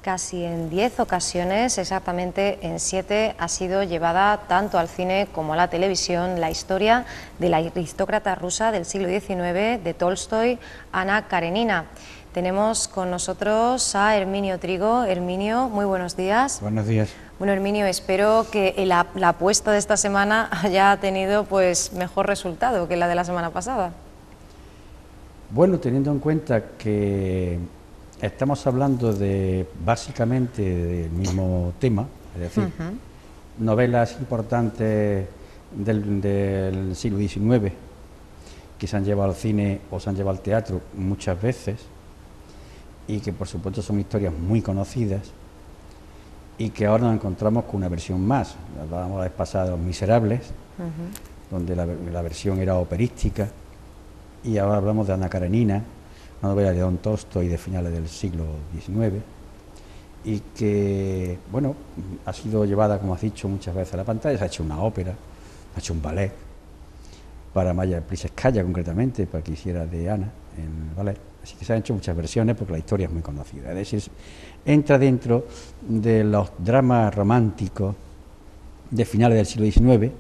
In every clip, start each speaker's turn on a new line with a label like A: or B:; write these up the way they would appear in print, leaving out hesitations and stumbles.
A: casi en 10 ocasiones, exactamente en 7, ha sido llevada tanto al cine como a la televisión la historia de la aristócrata rusa del siglo XIX, de Tolstoy, Ana Karenina. Tenemos con nosotros a Herminio Trigo. Herminio, muy buenos días.
B: Buenos días.
A: Bueno, Herminio, espero que la apuesta de esta semana haya tenido pues mejor resultado que la de la semana pasada.
B: Bueno, teniendo en cuenta que estamos hablando básicamente del mismo tema, es decir, novelas importantes del siglo XIX que se han llevado al cine o se han llevado al teatro muchas veces y que por supuesto son historias muy conocidas y que ahora nos encontramos con una versión más. Hablábamos la vez pasada de Los Miserables, donde la versión era operística, y ahora hablamos de Ana Karenina, una novela de León Tolstoy de finales del siglo XIX, y que, bueno, ha sido llevada, como has dicho, muchas veces a la pantalla. Se ha hecho una ópera, se ha hecho un ballet, para Maya Plisetskaya concretamente, para que hiciera de Ana en el ballet. Así que se han hecho muchas versiones porque la historia es muy conocida. Es decir, entra dentro de los dramas románticos de finales del siglo XIX.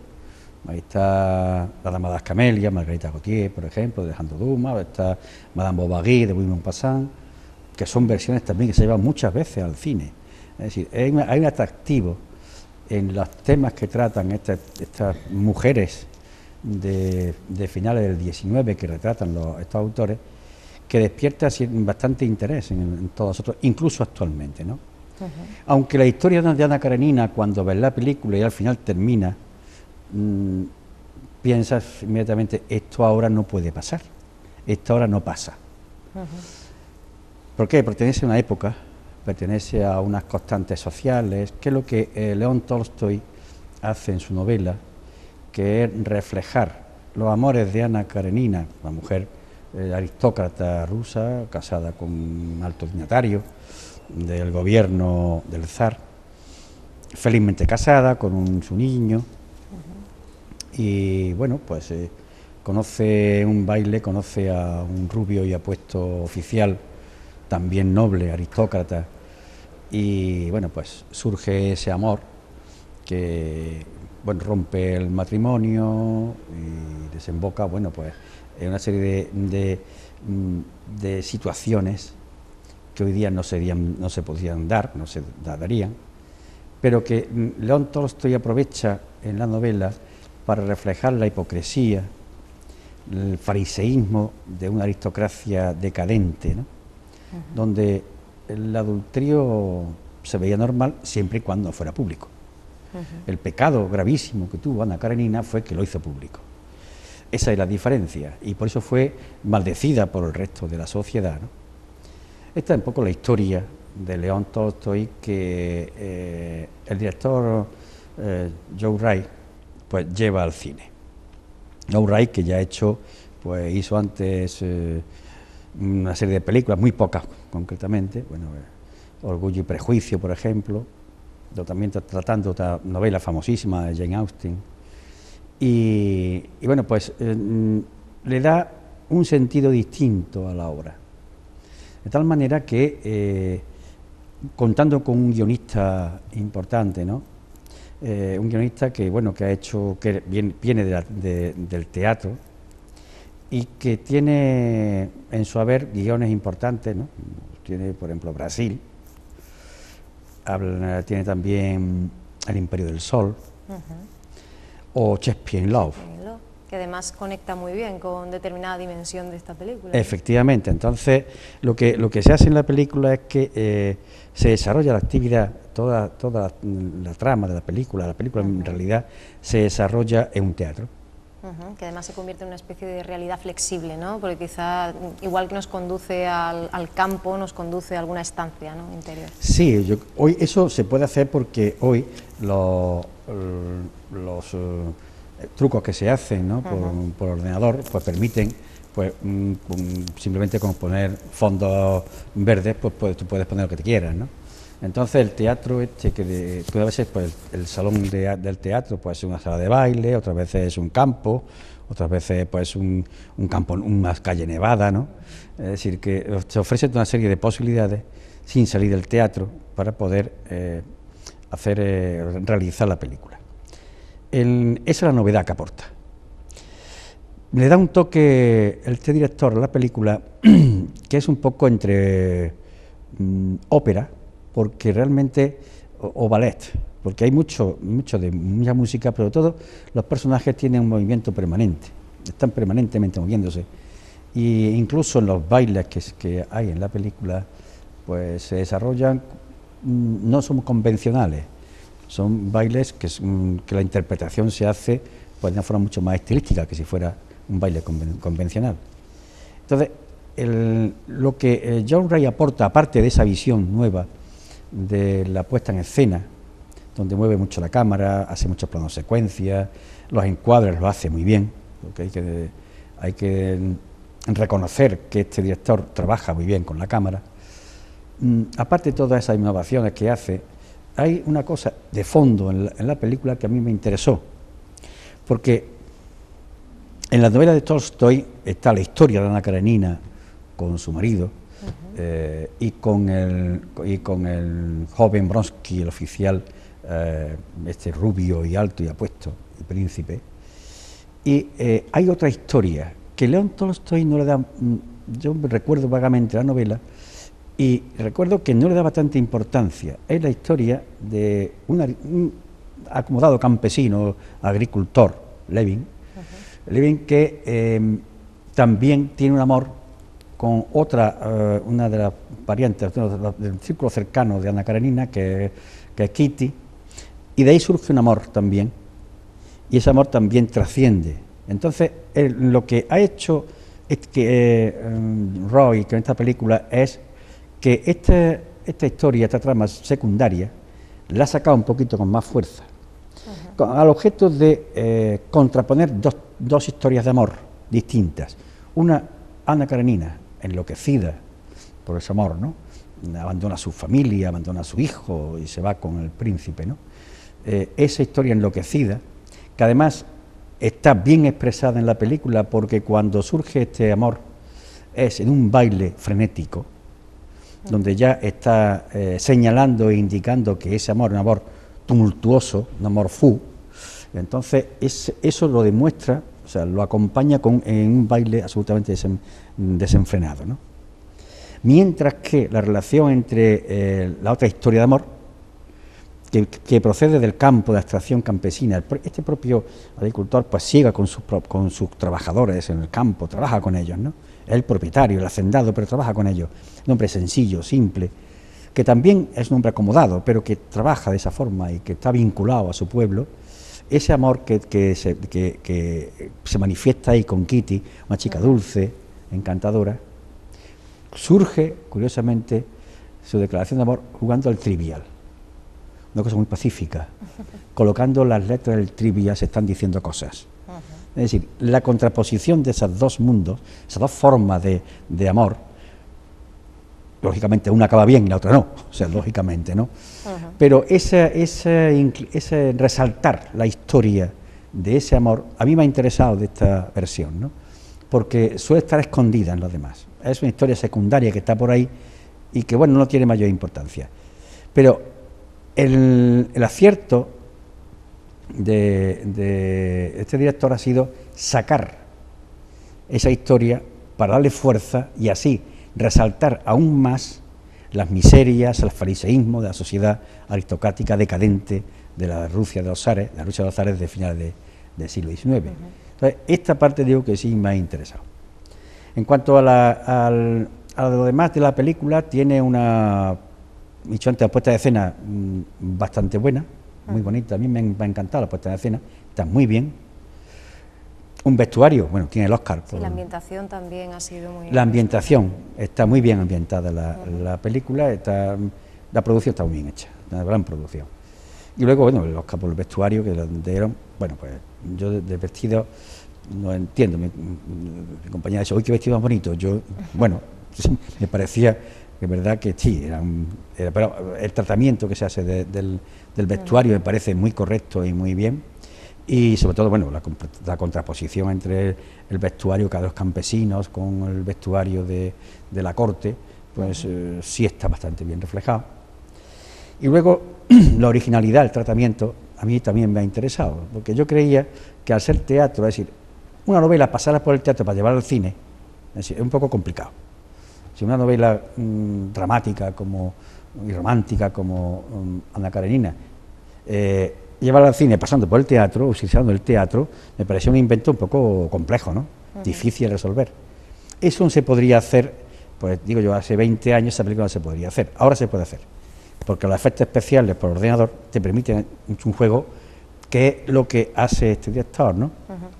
B: Ahí está La Dama de las Camelias, Margarita Gautier, por ejemplo, de Alejandro Dumas, está Madame Bovary, de Louis Maupassant, que son versiones también que se llevan muchas veces al cine. Es decir, hay un atractivo en los temas que tratan estas mujeres de finales del XIX que retratan estos autores, que despierta bastante interés en todos nosotros, incluso actualmente, ¿no? Aunque la historia de Ana Karenina, cuando ves la película y al final termina, piensas inmediatamente, esto ahora no puede pasar, esto ahora no pasa. ¿Por qué? Pertenece a una época, pertenece a unas constantes sociales, que es lo que León Tolstoy hace en su novela, que es reflejar los amores de Ana Karenina, la mujer aristócrata rusa, casada con un alto dignatario del gobierno del zar, felizmente casada con su niño. Y bueno, pues conoce un baile, conoce a un rubio y apuesto oficial, también noble, aristócrata, y bueno, pues surge ese amor que, bueno, rompe el matrimonio y desemboca, bueno, pues en una serie de situaciones que hoy día no se podían dar, no se darían, pero que León Tolstoy aprovecha en la novela para reflejar la hipocresía, el fariseísmo de una aristocracia decadente, ¿no? Donde el adulterio se veía normal siempre y cuando fuera público. El pecado gravísimo que tuvo Ana Karenina fue que lo hizo público. Esa es la diferencia, y por eso fue maldecida por el resto de la sociedad, ¿no? Esta es un poco la historia de León Tolstoy que el director Joe Wright pues lleva al cine. Joe Wright, que ya hizo antes una serie de películas, muy pocas concretamente, bueno, Orgullo y Prejuicio, por ejemplo, también tratando otra novela famosísima de Jane Austen, y bueno, pues le da un sentido distinto a la obra, de tal manera que contando con un guionista importante, ¿no? Un guionista que, bueno, que ha hecho, que viene del teatro y que tiene en su haber guiones importantes, ¿no? Tiene, por ejemplo, Brasil, tiene también El Imperio del Sol, o Shakespeare in Love,
A: que además conecta muy bien con determinada dimensión de esta película.
B: Efectivamente. Entonces, lo que se hace en la película es que se desarrolla la actividad, toda la trama de la película en realidad se desarrolla en un teatro.
A: Que además se convierte en una especie de realidad flexible, ¿no? Porque quizá, igual que nos conduce al campo, nos conduce a alguna estancia, ¿no?, interior.
B: Sí, hoy eso se puede hacer porque hoy los trucos que se hacen, ¿no?, por ordenador, pues permiten, pues simplemente con poner fondos verdes, pues tú puedes poner lo que te quieras, ¿no? Entonces el teatro que puede veces, pues el salón del teatro puede ser una sala de baile, otras veces es un campo, otras veces pues un campo, una calle nevada, ¿no? Es decir, que se ofrece una serie de posibilidades sin salir del teatro para poder realizar la película. Esa es la novedad que aporta. Le da un toque este director a la película que es un poco entre ópera, porque realmente, o ballet, porque hay mucha música, pero todos los personajes tienen un movimiento permanente, están permanentemente moviéndose, y incluso en los bailes que hay en la película, pues se desarrollan, no son convencionales, son bailes que la interpretación se hace pues, de una forma mucho más estilística que si fuera un baile convencional. Entonces, lo que John Ray aporta, aparte de esa visión nueva de la puesta en escena, donde mueve mucho la cámara, hace muchos planos secuencias, los encuadres lo hace muy bien, porque hay que reconocer que este director trabaja muy bien con la cámara. Aparte de todas esas innovaciones que hace, hay una cosa de fondo en la película que a mí me interesó, porque en la novela de Tolstoy está la historia de Ana Karenina con su marido y con el joven Bronsky, el oficial, este rubio y alto y apuesto, el príncipe. Y hay otra historia que León Tolstoy no le da, yo recuerdo vagamente la novela y recuerdo que no le daba tanta importancia. Es la historia de un acomodado campesino, agricultor, Levin, Levin que también tiene un amor con otra, una de las variantes del círculo cercano de Ana Karenina, que es Kitty, y de ahí surge un amor también, y ese amor también trasciende. Entonces, lo que ha hecho Roy con esta película es que esta historia, esta trama secundaria, la ha sacado un poquito con más fuerza, al objeto de contraponer dos historias de amor distintas. Una, Ana Karenina, enloquecida por ese amor, ¿no? Abandona a su familia, abandona a su hijo y se va con el príncipe, ¿no? Esa historia enloquecida, que además está bien expresada en la película, porque cuando surge este amor es en un baile frenético, donde ya está señalando e indicando que ese amor es un amor tumultuoso, un amor fou. Entonces eso lo demuestra, o sea, lo acompaña en un baile absolutamente desenfrenado, ¿no? Mientras que la relación entre la otra historia de amor, que procede del campo de abstracción campesina, este propio agricultor pues sigue con sus trabajadores en el campo, trabaja con ellos, ¿no? Es el propietario, el hacendado, pero trabaja con ellos. Un hombre sencillo, simple, que también es un hombre acomodado, pero que trabaja de esa forma y que está vinculado a su pueblo. Ese amor que se manifiesta ahí con Kitty, una chica dulce, encantadora, surge, curiosamente, su declaración de amor jugando al trivial. Una cosa muy pacífica. Colocando las letras del trivial se están diciendo cosas. Es decir, la contraposición de esos dos mundos, esas dos formas de amor, lógicamente una acaba bien y la otra no, o sea, lógicamente, ¿no? Pero ese resaltar la historia de ese amor, a mí me ha interesado de esta versión, ¿no? Porque suele estar escondida en los demás. Es una historia secundaria que está por ahí y que, bueno, no tiene mayor importancia. Pero el acierto de este director ha sido sacar esa historia para darle fuerza y así resaltar aún más las miserias, el fariseísmo de la sociedad aristocrática decadente de la Rusia de los zares, de finales del siglo XIX. Entonces, esta parte digo que sí me ha interesado. En cuanto a lo demás de la película, tiene una, dicho antes, la puesta de escena bastante buena, muy bonita. A mí me ha encantado la puesta de escena, está muy bien. Un vestuario, bueno, tiene el Oscar.
A: Sí, la ambientación también ha sido muy...
B: La ambientación, está muy bien ambientada la película, la producción está muy bien hecha, una gran producción. Y luego, bueno, el Oscar por el vestuario que le dieron, bueno, pues yo de vestido no entiendo, mi compañera dice, uy, qué vestido más bonito, yo, bueno, me parecía que es verdad que sí, pero el tratamiento que se hace del vestuario me parece muy correcto y muy bien. Y sobre todo, bueno, la contraposición entre el vestuario de los campesinos con el vestuario de la corte, pues sí está bastante bien reflejado. Y luego la originalidad, el tratamiento, a mí también me ha interesado, porque yo creía que al ser teatro, es decir, una novela pasarla por el teatro para llevarla al cine, es un poco complicado. Si una novela dramática y romántica como Ana Karenina, llevarla al cine pasando por el teatro, utilizando el teatro, me pareció un invento un poco complejo, ¿no? Difícil de resolver. Eso no se podría hacer, pues digo yo, hace 20 años esa película no se podría hacer, ahora se puede hacer, porque los efectos especiales por ordenador te permiten un juego que es lo que hace este director, ¿no?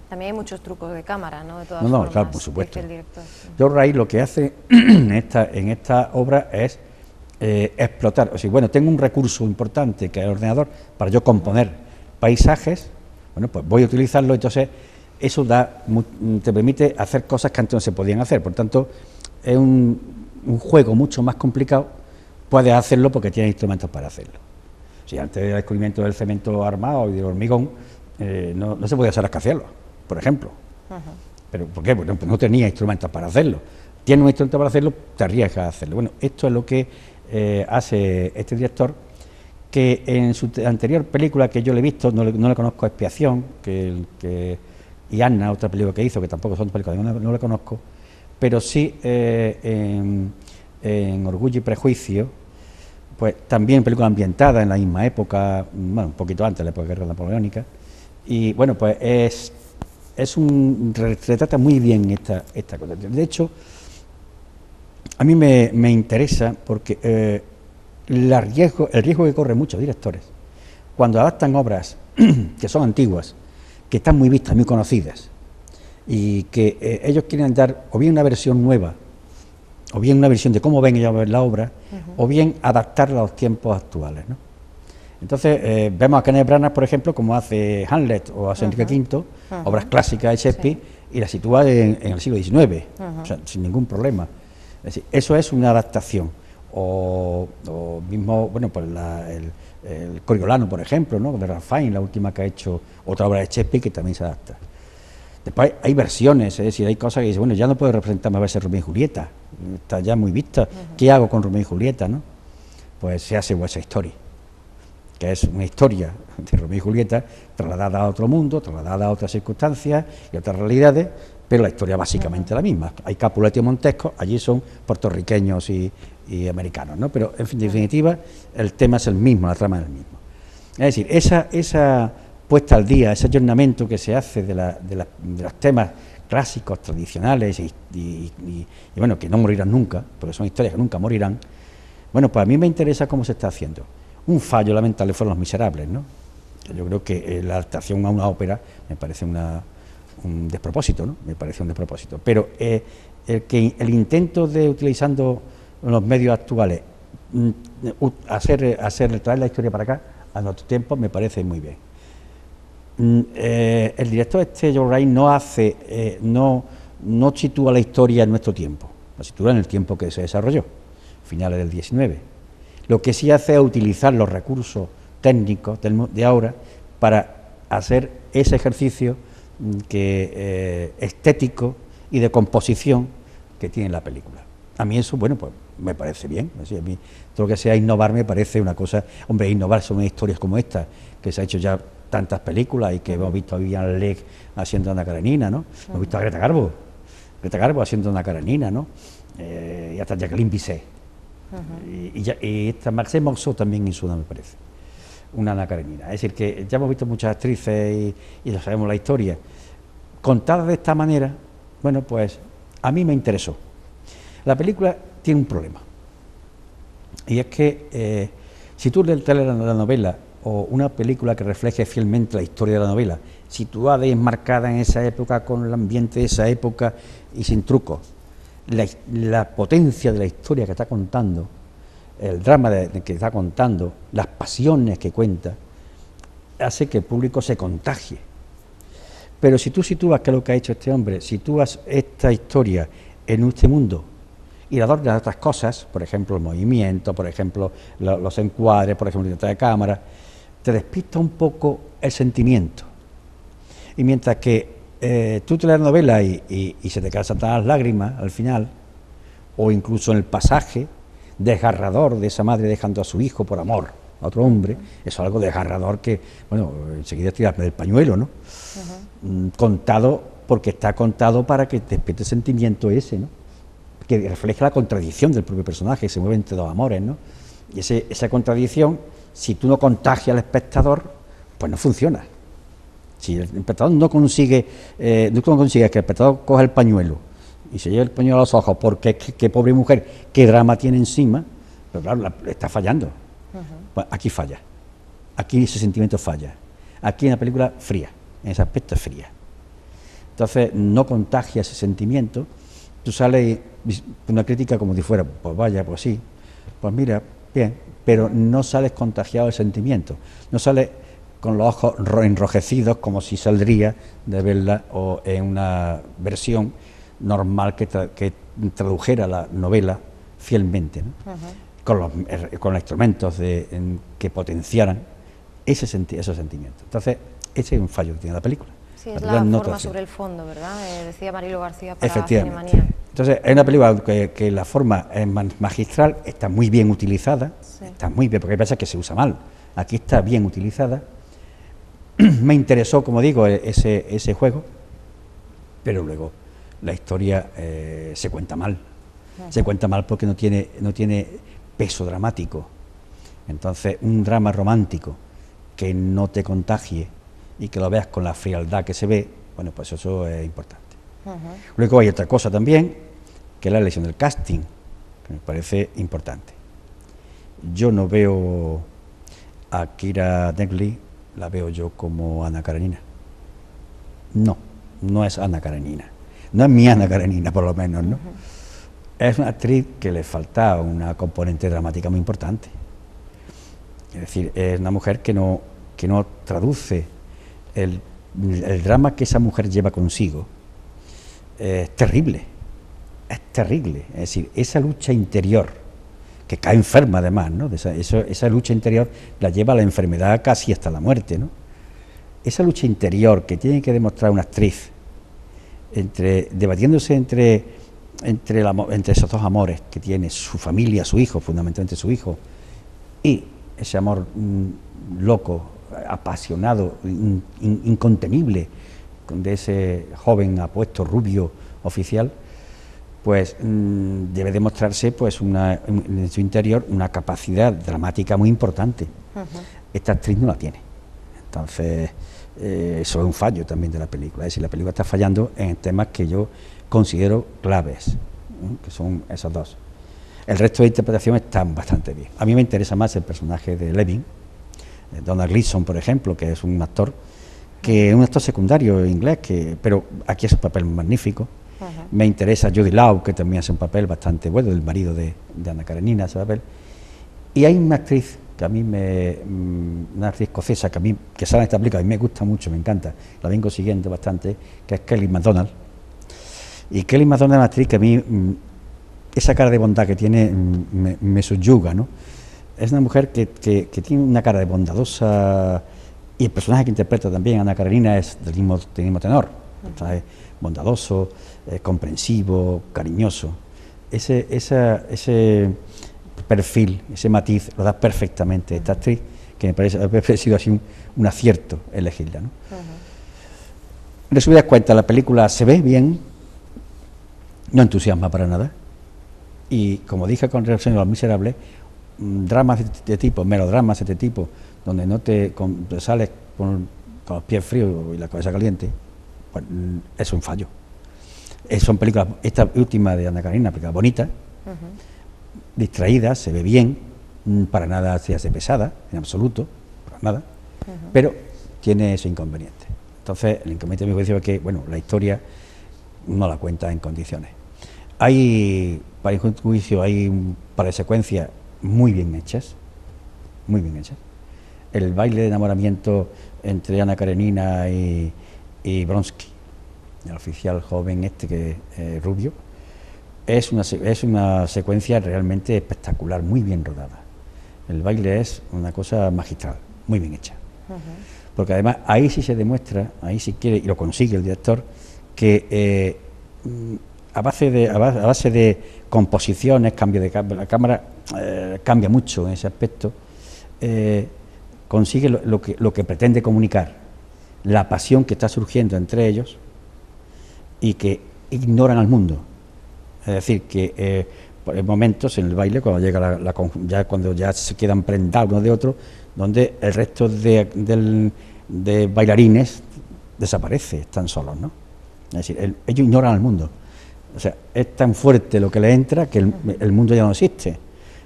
A: También hay muchos trucos de cámara, ¿no? De todas formas,
B: claro, por supuesto.
A: dice el director.
B: George Wright lo que hace en esta obra es explotar, o sea, bueno, tengo un recurso importante que es el ordenador para yo componer paisajes, bueno, pues voy a utilizarlo, entonces eso te permite hacer cosas que antes no se podían hacer, por tanto es un juego mucho más complicado, puedes hacerlo porque tienes instrumentos para hacerlo. Si antes del descubrimiento del cemento armado y del hormigón, no se podía hacer rascacielos, por ejemplo. ¿Pero por qué? Porque no tenía instrumentos para hacerlo. Tienes un instrumento para hacerlo, te arriesgas a hacerlo. Bueno, esto es lo que hace este director, que en su anterior película que yo le he visto, no le conozco, Expiación, y Anna, otra película que hizo, que tampoco son películas, no la conozco, pero sí en Orgullo y Prejuicio, pues también película ambientada en la misma época, bueno, un poquito antes de la época de la guerra napoleónica, y bueno, pues retrata muy bien esta cosa. De hecho, a mí me interesa porque el riesgo que corren muchos directores cuando adaptan obras que son antiguas, que están muy vistas, muy conocidas, y que ellos quieren dar o bien una versión nueva, o bien una versión de cómo ven ellos la obra, o bien adaptarla a los tiempos actuales, ¿no? Entonces vemos a Kenneth Branagh, por ejemplo, como hace Hamlet o hace Enrique V, obras clásicas de Shakespeare, y las sitúa en el siglo XIX, o sea, sin ningún problema. Es decir, eso es una adaptación. O mismo, bueno, pues el Coriolano, por ejemplo, ¿no? De Rafael, la última que ha hecho, otra obra de Shakespeare que también se adapta. Después hay versiones, es decir, hay cosas que dicen, bueno, ya no puedo representar más veces Romeo y Julieta, está ya muy vista. ¿Qué hago con Romeo y Julieta, no? Pues se hace West Side Story, que es una historia de Romeo y Julieta trasladada a otro mundo, trasladada a otras circunstancias y otras realidades, pero la historia básicamente es la misma. Hay Capuleto y Montesco, allí son puertorriqueños y americanos, ¿no? Pero en definitiva el tema es el mismo, la trama es el mismo. Es decir, esa puesta al día, ese ayornamiento que se hace de los temas clásicos, tradicionales y bueno, que no morirán nunca, porque son historias que nunca morirán, bueno, pues a mí me interesa cómo se está haciendo. Un fallo lamentable fueron Los Miserables, ¿no? Yo creo que la adaptación a una ópera me parece un despropósito, ¿no? Me parece un despropósito. Pero el intento de, utilizando los medios actuales, traer la historia para acá, a nuestro tiempo, me parece muy bien. El director George Wright no sitúa la historia en nuestro tiempo, la sitúa en el tiempo que se desarrolló, finales del XIX. Lo que sí hace es utilizar los recursos técnicos de ahora para hacer ese ejercicio estético y de composición que tiene la película. A mí eso, bueno, pues me parece bien. Es decir, a mí todo lo que sea innovar me parece una cosa, hombre, innovar son historias como esta, que se ha hecho ya tantas películas y que hemos visto a Vivian Leigh haciendo Ana Karenina, ¿no? Hemos visto a Greta Garbo haciendo Ana Karenina, ¿no? Y hasta Jacqueline Bisset. Y esta Marcel Marceau también hizo una, me parece, una Ana Karenina. Es decir, que ya hemos visto muchas actrices y ya sabemos la historia. Contada de esta manera, bueno, pues a mí me interesó. La película tiene un problema, y es que si tú lees la novela o una película que refleje fielmente la historia de la novela, situada y enmarcada en esa época, con el ambiente de esa época y sin trucos, la potencia de la historia que está contando, el drama que está contando, las pasiones que cuenta, hace que el público se contagie. Pero si tú sitúas, que es lo que ha hecho este hombre, sitúas esta historia en este mundo y la adornas de otras cosas, por ejemplo el movimiento, por ejemplo los encuadres, por ejemplo la detrás de cámara, te despista un poco el sentimiento. Y mientras que tú te lees la novela y se te cansan las lágrimas al final, o incluso en el pasaje desgarrador de esa madre dejando a su hijo por amor a otro hombre, eso es algo desgarrador que, bueno, enseguida tirarme del pañuelo, ¿no? Contado, porque está contado para que despierte el sentimiento ese, ¿no? Que refleja la contradicción del propio personaje, que se mueve entre dos amores, ¿no? Y esa contradicción, si tú no contagias al espectador, pues no funciona. Si el espectador no consigue que el espectador coja el pañuelo y se lleve el pañuelo a los ojos, porque qué pobre mujer, qué drama tiene encima, pero claro, está fallando. Pues aquí falla, aquí ese sentimiento falla, aquí en la película fría, en ese aspecto es fría. Entonces no contagia ese sentimiento, tú sales una crítica como si fuera, pues vaya, pues sí, pues mira, bien, pero no sales contagiado del sentimiento, no sales con los ojos enrojecidos como si saldría de verla o en una versión normal que tradujera la novela fielmente, ¿no? Con los instrumentos que potenciaran esos sentimientos. Entonces, ese es un fallo que tiene la película.
A: Sí, es la forma sobre el fondo, ¿verdad? Decía Marilo García para
B: Efectivamente.
A: Cinemanía.
B: Entonces, es una película que la forma es magistral, está muy bien utilizada, sí. Está muy bien, porque hay veces que se usa mal. Aquí está bien utilizada. Me interesó, como digo, ese juego, pero luego la historia se cuenta mal. Se cuenta mal porque no tiene peso dramático. Entonces, un drama romántico que no te contagie y que lo veas con la frialdad que se ve, bueno, pues eso es importante. Luego hay otra cosa también, que es la elección del casting, que me parece importante. Yo no veo a Keira Knightley, la veo yo como Ana Karenina. No es Ana Karenina. No es mi Ana Karenina, por lo menos, ¿no? Es una actriz que le falta una componente dramática muy importante. Es decir, es una mujer que no traduce el drama que esa mujer lleva consigo. Es terrible. Es decir, esa lucha interior, que cae enferma además, ¿no? Esa lucha interior la lleva a la enfermedad casi hasta la muerte, ¿no? Esa lucha interior que tiene que demostrar una actriz, debatiéndose entre esos dos amores que tiene, su familia, su hijo, fundamentalmente su hijo, y ese amor loco, apasionado, incontenible, de ese joven apuesto rubio oficial, pues debe demostrarse pues en su interior una capacidad dramática muy importante. Esta actriz no la tiene. Entonces, eso es un fallo también de la película. Es decir, la película está fallando en temas que yo considero claves, que son esos dos. El resto de interpretación están bastante bien. A mí me interesa más el personaje de Levin, Donald Gleeson, por ejemplo, que es un actor secundario inglés, pero aquí es un papel magnífico. Me interesa Jude Law, que también hace un papel bastante bueno, el marido de Ana Karenina, ese papel. Y hay una actriz que a mí una actriz escocesa que sale en esta película, a mí me gusta mucho, me encanta, la vengo siguiendo bastante, que es Kelly MacDonald. Y Kelly MacDonald es una actriz que a mí, esa cara de bondad que tiene, me subyuga, ¿no? Es una mujer que tiene una cara de bondadosa, y el personaje que interpreta también Ana Karenina es del mismo tenor, ¿sabes? Bondadoso, comprensivo, cariñoso. Ese perfil, ese matiz lo da perfectamente esta actriz, que me parece sido así un acierto elegirla, ¿no? En resumidas cuentas, la película se ve bien, no entusiasma para nada, y como dije con relación a Los Miserables, dramas de este tipo, melodramas de este tipo, donde no te sales con los pies fríos y la cabeza caliente, pues es un fallo. Son películas, esta última de Ana Karenina, película bonita, distraída, se ve bien, para nada se hace pesada, en absoluto, para nada, pero tiene ese inconveniente. Entonces, el inconveniente de mi juicio es que, bueno, la historia no la cuenta en condiciones. Para mi juicio, hay un par de secuencias muy bien hechas, muy bien hechas. El baile de enamoramiento entre Ana Karenina y Bronsky, el oficial joven que es rubio, es una secuencia realmente espectacular, muy bien rodada. El baile es una cosa magistral, muy bien hecha. Porque además ahí sí se demuestra, ahí sí quiere, y lo consigue el director, que a base de composiciones, cambio de la cámara cambia mucho en ese aspecto, consigue lo que pretende comunicar, la pasión que está surgiendo entre ellos y que ignoran al mundo. Es decir, que hay momentos en el baile, cuando llega cuando ya se quedan prendados uno de otro, donde el resto de bailarines desaparece, están solos, ¿no? Es decir, ellos ignoran al mundo. O sea, es tan fuerte lo que le entra que el mundo ya no existe.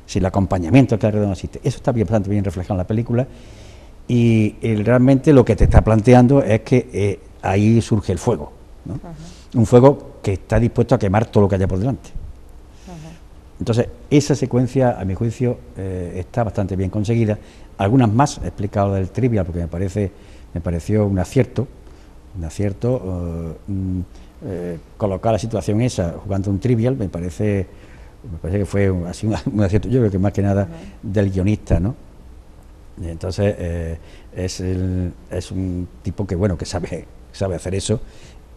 B: Si el acompañamiento que alrededor no existe. Eso está bastante bien reflejado en la película y realmente lo que te está planteando es que ahí surge el fuego, ¿no? Un fuego que está dispuesto a quemar todo lo que haya por delante. Entonces, esa secuencia, a mi juicio, está bastante bien conseguida. Algunas más, he explicado del trivial, porque me pareció un acierto, colocar la situación esa jugando un trivial, me parece que fue así un acierto, yo creo que más que nada del guionista, ¿no? Entonces, es un tipo que, bueno, que sabe hacer eso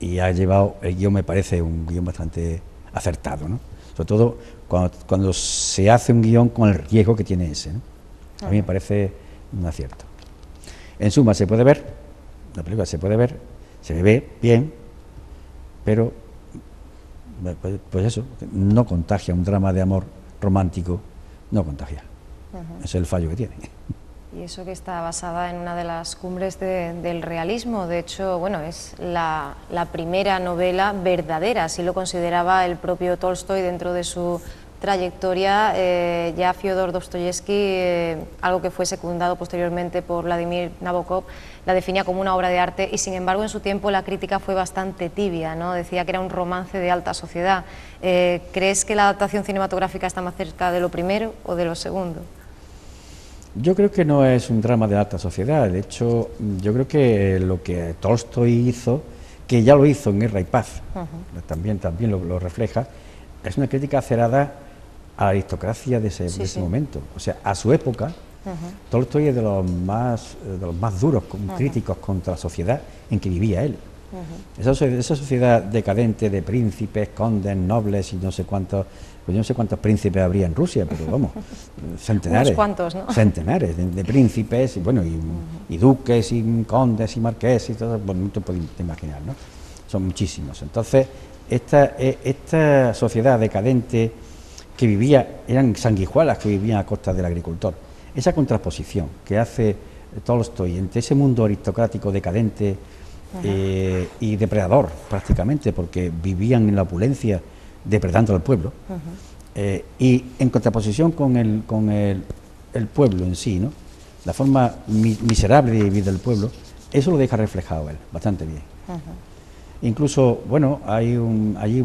B: y ha llevado el guión, me parece un guión bastante acertado, ¿no? Sobre todo cuando se hace un guión con el riesgo que tiene ese, ¿no? A mí me parece un acierto. En suma, se puede ver, la película se ve bien, pero pues eso, no contagia. Un drama de amor romántico no contagia. Ese es el fallo que tiene.
A: Y eso que está basada en una de las cumbres del realismo. De hecho, bueno, es la primera novela verdadera, así lo consideraba el propio Tolstoy dentro de su trayectoria. Ya Fyodor Dostoyevsky, algo que fue secundado posteriormente por Vladimir Nabokov, la definía como una obra de arte y sin embargo en su tiempo la crítica fue bastante tibia, ¿no? Decía que era un romance de alta sociedad. ¿Crees que la adaptación cinematográfica está más cerca de lo primero o de lo segundo?
B: Yo creo que no es un drama de alta sociedad. De hecho, yo creo que lo que Tolstoy hizo, que ya lo hizo en Guerra y Paz, también lo refleja, es una crítica acerada a la aristocracia de ese momento. O sea, a su época, Tolstoy es de los más duros críticos contra la sociedad en que vivía él. Esa sociedad decadente de príncipes, condes, nobles y no sé cuántos príncipes habría en Rusia, pero vamos, centenares.
A: Unos cuantos, ¿no?
B: Centenares de príncipes, y bueno, y duques, y condes, y marqueses, y todo, bueno, no te puedes imaginar, ¿no? Son muchísimos. Entonces, esta sociedad decadente que vivía, eran sanguijuelas que vivían a costa del agricultor. Esa contraposición que hace Tolstoy entre ese mundo aristocrático decadente y depredador prácticamente, porque vivían en la opulencia depredando al pueblo, y en contraposición con el pueblo en sí, ¿no? La forma miserable de vivir del pueblo, eso lo deja reflejado él bastante bien. Incluso, bueno, allí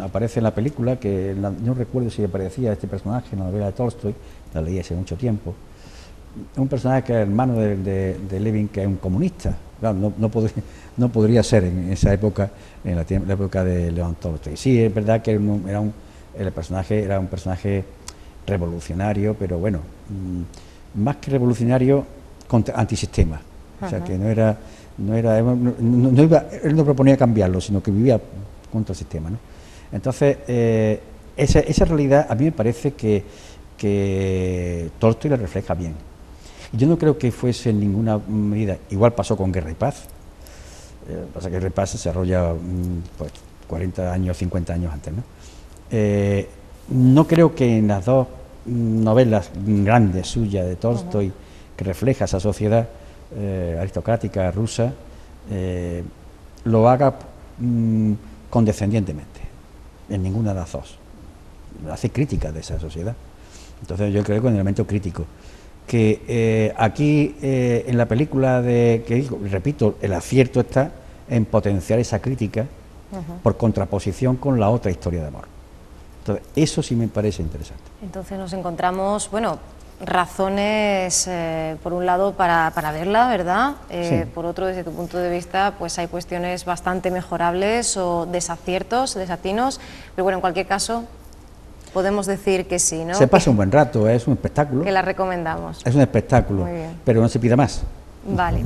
B: aparece en la película, que no recuerdo si aparecía este personaje en la novela de Tolstoy, la leí hace mucho tiempo, un personaje que es hermano de Levin, que es un comunista. Claro, no podría ser en esa época, en la época de León Tolstoy. Sí, es verdad que el personaje era un personaje revolucionario, pero bueno, más que revolucionario, antisistema. O sea, que él no proponía cambiarlo, sino que vivía contra el sistema, ¿no? Entonces, esa realidad a mí me parece que Tolstoy la refleja bien. Yo no creo que fuese en ninguna medida, igual pasó con Guerra y Paz. Pasa que Guerra y Paz se desarrolla pues 40 años, 50 años antes, ¿no? No creo que en las dos novelas grandes suyas de Tolstoy, que refleja esa sociedad aristocrática rusa, lo haga condescendientemente, en ninguna de las dos. Hace crítica de esa sociedad. Entonces yo creo que un elemento crítico. Que aquí en la película repito, el acierto está en potenciar esa crítica por contraposición con la otra historia de amor. Entonces, eso sí me parece interesante.
A: Entonces nos encontramos, bueno, razones, por un lado, para verla, ¿verdad?
B: Sí.
A: Por otro, desde tu punto de vista, pues hay cuestiones bastante mejorables o desaciertos, desatinos, pero bueno, en cualquier caso, podemos decir que sí, ¿no?
B: Se pasa un buen rato, es un espectáculo.
A: Que la recomendamos.
B: Es un espectáculo, pero no se pida más.
A: Vale.